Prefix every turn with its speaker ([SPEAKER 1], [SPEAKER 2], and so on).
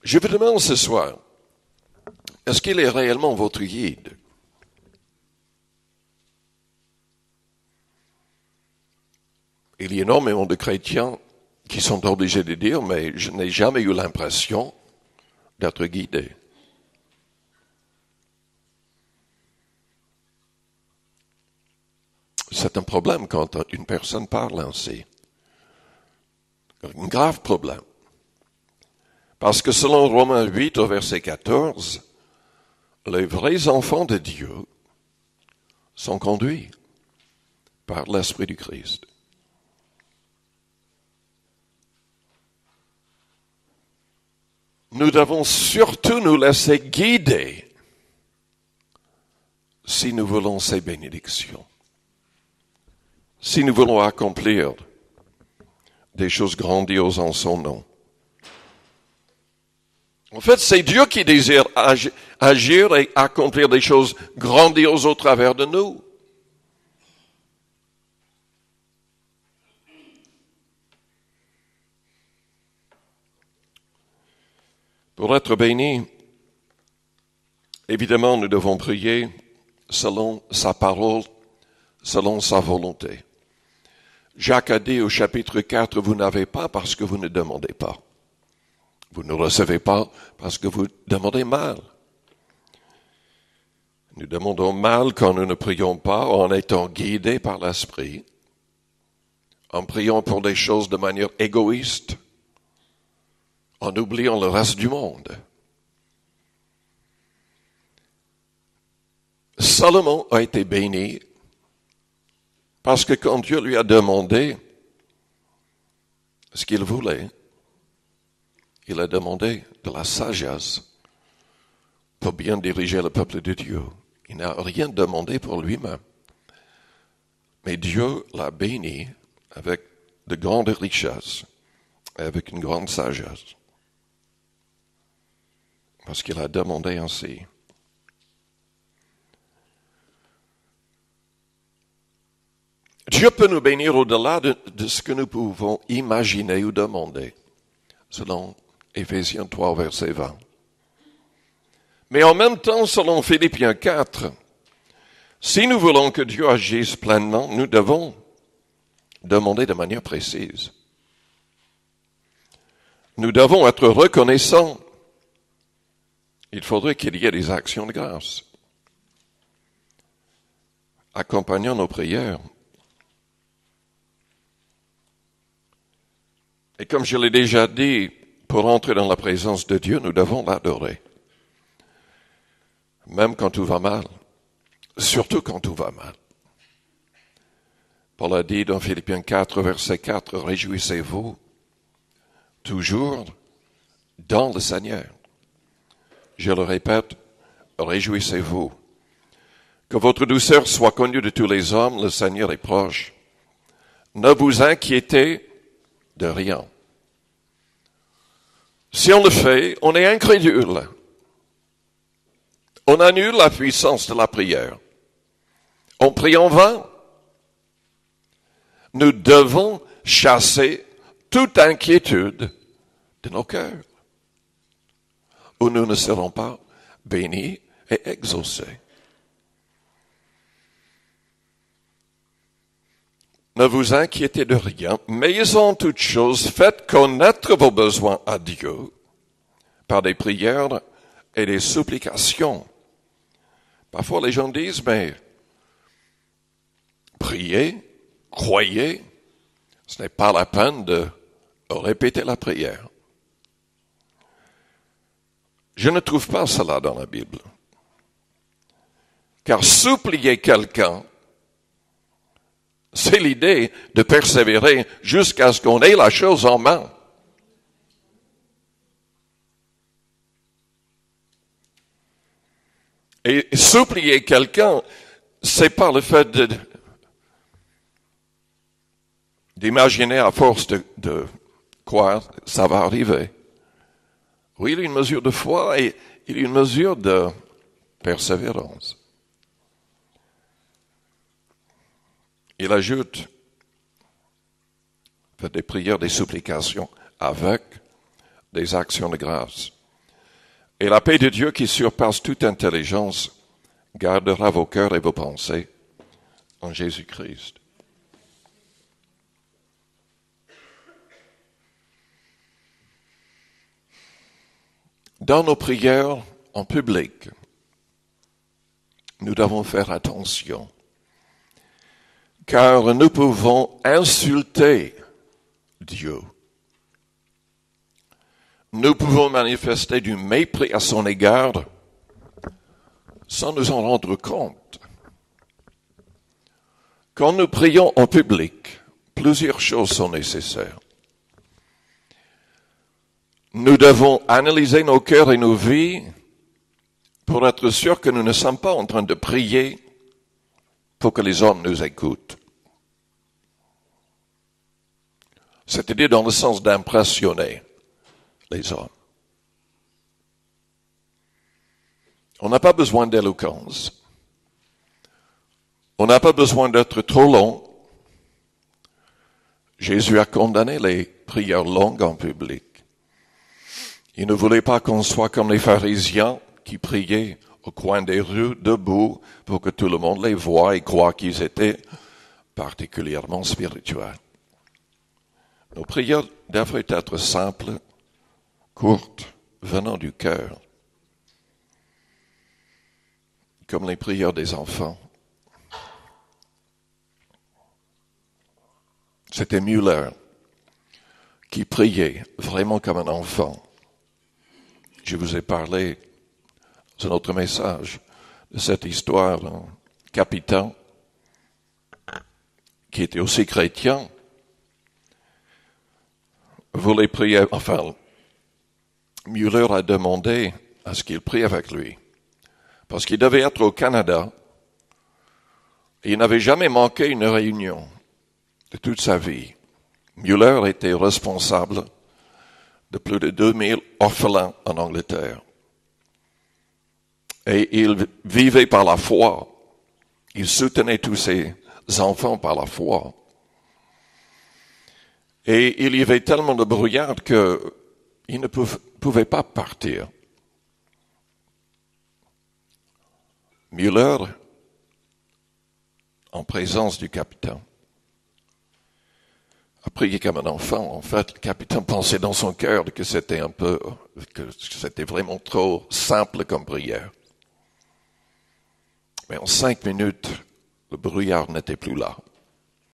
[SPEAKER 1] Je vous demande ce soir, est-ce qu'il est réellement votre guide? Il y a énormément de chrétiens qui sont obligés de dire, mais je n'ai jamais eu l'impression d'être guidé. C'est un problème quand une personne parle ainsi. Un grave problème. Parce que selon Romains 8 au verset 14, les vrais enfants de Dieu sont conduits par l'Esprit du Christ. Nous devons surtout nous laisser guider si nous voulons ces bénédictions. Si nous voulons accomplir des choses grandioses en son nom. En fait, c'est Dieu qui désire agir et accomplir des choses grandioses au travers de nous. Pour être bénis, évidemment, nous devons prier selon sa parole, selon sa volonté. Jacques a dit au chapitre 4, vous n'avez pas parce que vous ne demandez pas. Vous ne recevez pas parce que vous demandez mal. Nous demandons mal quand nous ne prions pas en étant guidés par l'Esprit, en priant pour des choses de manière égoïste, en oubliant le reste du monde. Salomon a été béni parce que quand Dieu lui a demandé ce qu'il voulait, il a demandé de la sagesse pour bien diriger le peuple de Dieu. Il n'a rien demandé pour lui-même. Mais Dieu l'a béni avec de grandes richesses et avec une grande sagesse. Parce qu'il a demandé ainsi. Dieu peut nous bénir au-delà de ce que nous pouvons imaginer ou demander, selon Éphésiens 3, verset 20. Mais en même temps, selon Philippiens 4, si nous voulons que Dieu agisse pleinement, nous devons demander de manière précise. Nous devons être reconnaissants. Il faudrait qu'il y ait des actions de grâce accompagnant nos prières. Et comme je l'ai déjà dit, pour entrer dans la présence de Dieu, nous devons l'adorer. Même quand tout va mal. Surtout quand tout va mal. Paul a dit dans Philippiens 4, verset 4, « Réjouissez-vous toujours dans le Seigneur. » Je le répète, réjouissez-vous. Que votre douceur soit connue de tous les hommes, le Seigneur est proche. Ne vous inquiétez de rien. Si on le fait, on est incrédule. On annule la puissance de la prière. On prie en vain. Nous devons chasser toute inquiétude de nos cœurs, où nous ne serons pas bénis et exaucés. Ne vous inquiétez de rien, mais en toutes choses, faites connaître vos besoins à Dieu par des prières et des supplications. Parfois, les gens disent, mais priez, croyez, ce n'est pas la peine de répéter la prière. Je ne trouve pas cela dans la Bible. Car supplier quelqu'un, c'est l'idée de persévérer jusqu'à ce qu'on ait la chose en main. Et supplier quelqu'un, c'est pas le fait d'imaginer à force de croire ça va arriver. Oui, il y a une mesure de foi et il y a une mesure de persévérance. Il ajoute, faites des prières, des supplications avec des actions de grâce. Et la paix de Dieu qui surpasse toute intelligence gardera vos cœurs et vos pensées en Jésus-Christ. Dans nos prières en public, nous devons faire attention, car nous pouvons insulter Dieu. Nous pouvons manifester du mépris à son égard sans nous en rendre compte. Quand nous prions en public, plusieurs choses sont nécessaires. Nous devons analyser nos cœurs et nos vies pour être sûrs que nous ne sommes pas en train de prier pour que les hommes nous écoutent. C'est-à-dire dans le sens d'impressionner les hommes. On n'a pas besoin d'éloquence. On n'a pas besoin d'être trop long. Jésus a condamné les prières longues en public. Il ne voulait pas qu'on soit comme les pharisiens qui priaient au coin des rues, debout, pour que tout le monde les voie et croie qu'ils étaient particulièrement spirituels. Nos prières devraient être simples, courtes, venant du cœur, comme les prières des enfants. C'était Müller qui priait vraiment comme un enfant. Je vous ai parlé dans un autre message de cette histoire d'un capitaine qui était aussi chrétien, voulait prier, enfin, Müller a demandé à ce qu'il prie avec lui, parce qu'il devait être au Canada, et il n'avait jamais manqué une réunion de toute sa vie. Müller était responsable de plus de 2000 orphelins en Angleterre. Et il vivait par la foi. Il soutenait tous ses enfants par la foi. Et il y avait tellement de brouillard qu'il ne pouvait pas partir. Müller, en présence du capitaine, a prié comme un enfant. En fait, le capitaine pensait dans son cœur que c'était vraiment trop simple comme prière. Mais en 5 minutes, le brouillard n'était plus là.